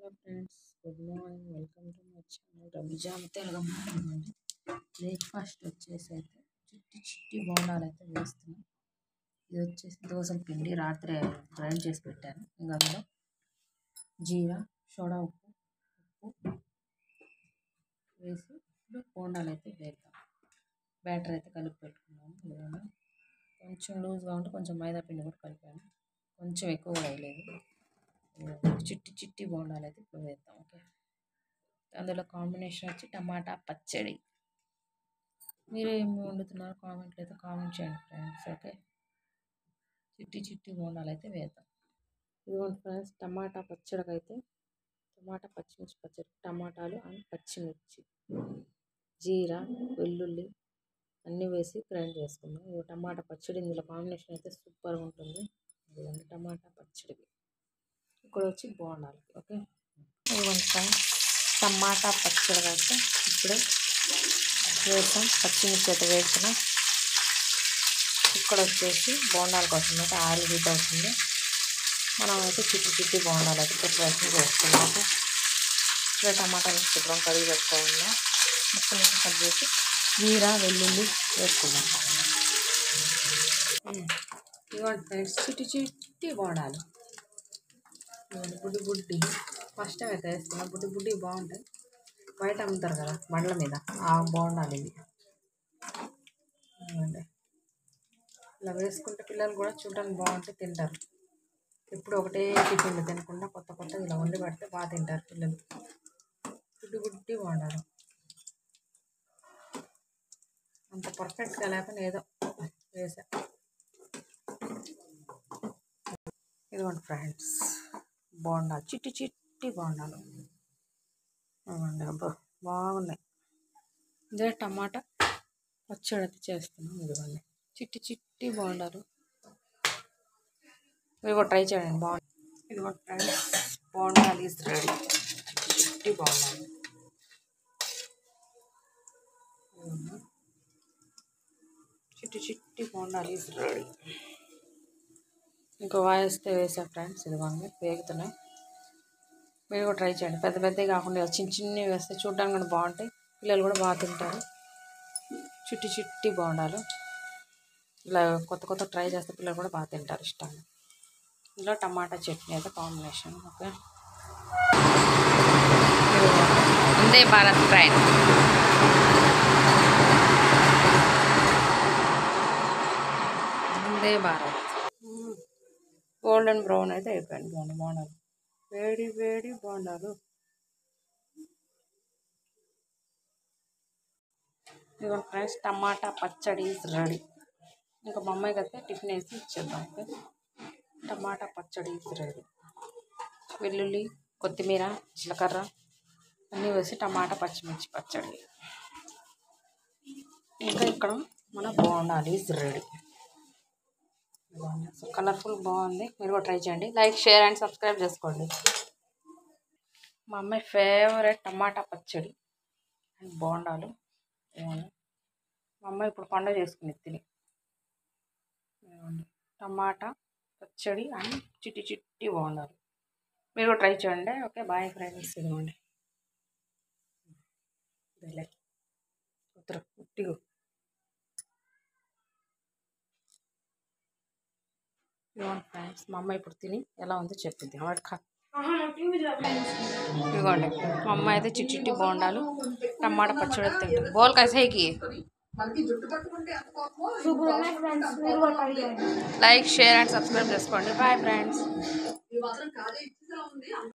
Hello friends, good morning. Welcome to my channel Ravijam Telugu. Breakfast వచ్చేసి అయితే చిట్టి చిట్టి బోండాలు అయితే వేస్తున్నాం. ఇది వచ్చేసి దోసల పిండి రాత్రి గ్రైండ్ చేసి పెట్టాను. ఇంకా అందులో జీరా, సోడా ఉప్పు వేసి ఇప్పుడు బోండాలు అయితే వేద్దాం. బ్యాటర్ అయితే కలిపి పెట్టుకున్నాను. ఇవన్నీ కొంచెం లూజ్గా ఉంటే కొంచెం మైదా పిండి కూడా కలిపాను. కొంచెం ఎక్కువ కూడా వేయలేదు. చిట్టి చిట్టి బోండాలు అయితే ఇప్పుడు వేద్దాం. ఓకే, అందులో కాంబినేషన్ వచ్చి టమాటా పచ్చడి. మీరు ఏమి వండుతున్నారు కామెంట్లు అయితే కామెంట్ చేయండి ఫ్రెండ్స్. ఓకే, చిట్టి చిట్టి బోండాలు అయితే వేద్దాం. ఇదిగోండి ఫ్రెండ్స్, టమాటా పచ్చడికి అయితే టమాటా పచ్చిమిర్చి పచ్చడి, టమాటాలు అండ్ పచ్చిమిర్చి, జీరా, వెల్లుల్లి అన్నీ వేసి గ్రైండ్ చేసుకుందాం. ఇది టమాటా పచ్చడి. ఇందులో కాంబినేషన్ అయితే సూపర్గా ఉంటుంది. ఇదిగోండి టమాటా పచ్చడికి. ఇక్కడ వచ్చి బోండాలు. ఓకే, ఇదిగోండి ఫ్రెండ్స్, టమాటా పచ్చడి అయితే ఇప్పుడే వేసాం. పచ్చిమిర్చి అయితే వేస్తున్నాం. ఇక్కడ వచ్చేసి బోండాల కోసం అయితే ఆయిల్ హీట్ అవుతుంది. మనం అయితే చిట్టి చిట్టి బోండాలు అయితే ప్రిపరేషన్ చేస్తున్నాం. ఓకే, ఇక్కడ టమాటాలు శుభ్రం కడిగి పెట్టుకోవాలి. ముక్కలు కట్ చేసి జీరా, వెల్లుల్లి వేసుకున్నాం. ఇదిగోండి ఫ్రెండ్స్, చిట్టి చిట్టి బోండాలు. బుడ్డి బుడ్డి ఫస్ట్ టైం అయితే వేసుకున్నాం. బుడ్డి బుడ్డి బాగుంటాయి. బయట అమ్ముతారు కదా బండ్ల మీద, ఆ బోండాలు ఇవి. ఇలా వేసుకుంటే పిల్లలు కూడా చూడడానికి బాగుంటే తింటారు. ఎప్పుడు ఒకటే టిఫిన్లు తినకుండా కొత్త కొత్తగా ఇలా వండి పెడితే బాగా తింటారు పిల్లలు. బుడ్డి బుడ్డి బోండాలు. అంత పర్ఫెక్ట్గా లేకుండా ఏదో వేసా. ఇదిగోండి ఫ్రెండ్స్, బోండాలు, చిట్టి చిట్టి బోండాలు. అబ్బా బాగున్నాయి. ఇదే టమాటా పచ్చడి అయితే చేస్తున్నాం. ఇదిగోండి చిట్టి చిట్టి బోండాలు. మీరు కూడా ట్రై చేయండి, బాగుంది. ఇదిగోండి ఫ్రెండ్స్, బోండాలు ఈజ్ రెడీ. చిట్టి బోండాలు. చిట్టి చిట్టి బోండాలు ఈజ్ రెడీ. ఇంకో వాయిస్తే వేసా ఫ్రెండ్స్. ఇదిగోండి వేగుతున్నాయి. మీరు కూడా ట్రై చేయండి. పెద్ద పెద్దవి కాకుండా చిన్న చిన్నవి వేస్తే చూడడానికి కూడా బాగుంటాయి. పిల్లలు కూడా బాగా తింటారు. చిట్టి చిట్టి బోండాలు ఇలా కొత్త కొత్త ట్రై చేస్తే పిల్లలు కూడా బాగా తింటారు ఇష్టంగా. ఇందులో టమాటా చట్నీ అయితే combination. Okay, Vande Bharat train. Vande Bharat. Golden brown అయితే అయిపోయింది. బోండాలు వేడి వేడి బోండాలు. ఇదిగో ఫ్రెండ్స్, టమాటా పచ్చడి ఈజ్ రెడీ. ఇంకా మా అమ్మాయికి అయితే టిఫిన్ వేసి ఇచ్చేద్దాం. ఓకే, టమాటా పచ్చడి ఈజ్ రెడీ. వెల్లుల్లి, కొత్తిమీర, జీలకర్ర అన్నీ వేసి టమాటా పచ్చిమిర్చి పచ్చడి. ఇంకా ఇక్కడ మన బోండాలు ఈజ్ రెడీ. కలర్ఫుల్ బాగుంది. మీరు కూడా ట్రై చేయండి. లైక్, షేర్ అండ్ సబ్స్క్రైబ్ చేసుకోండి. మా అమ్మాయి ఫేవరెట్ టమాటా పచ్చడి అండ్ బోండాలు. మా అమ్మాయి ఇప్పుడు పండుగ చేసుకుని తిని. టమాటా పచ్చడి అండ్ చిట్టి చిట్టి బోండాలు. మీరు కూడా ట్రై చేయండి. Okay, bye friends. ఇదిగోండి ఉట్టిగు. ఇదిగోండి ఫ్రెండ్స్, మా అమ్మాయి ఇప్పుడు తిని ఎలా ఉందో చెప్పింది. ఇదిగోండి మా అమ్మాయి అయితే చిట్టి చిట్టి బోండాలు టమాటా పచ్చడి తింటుంది. బోల్ కసేకి. లైక్, షేర్ అండ్ సబ్స్క్రైబ్ చేసుకోండి. Bye friends.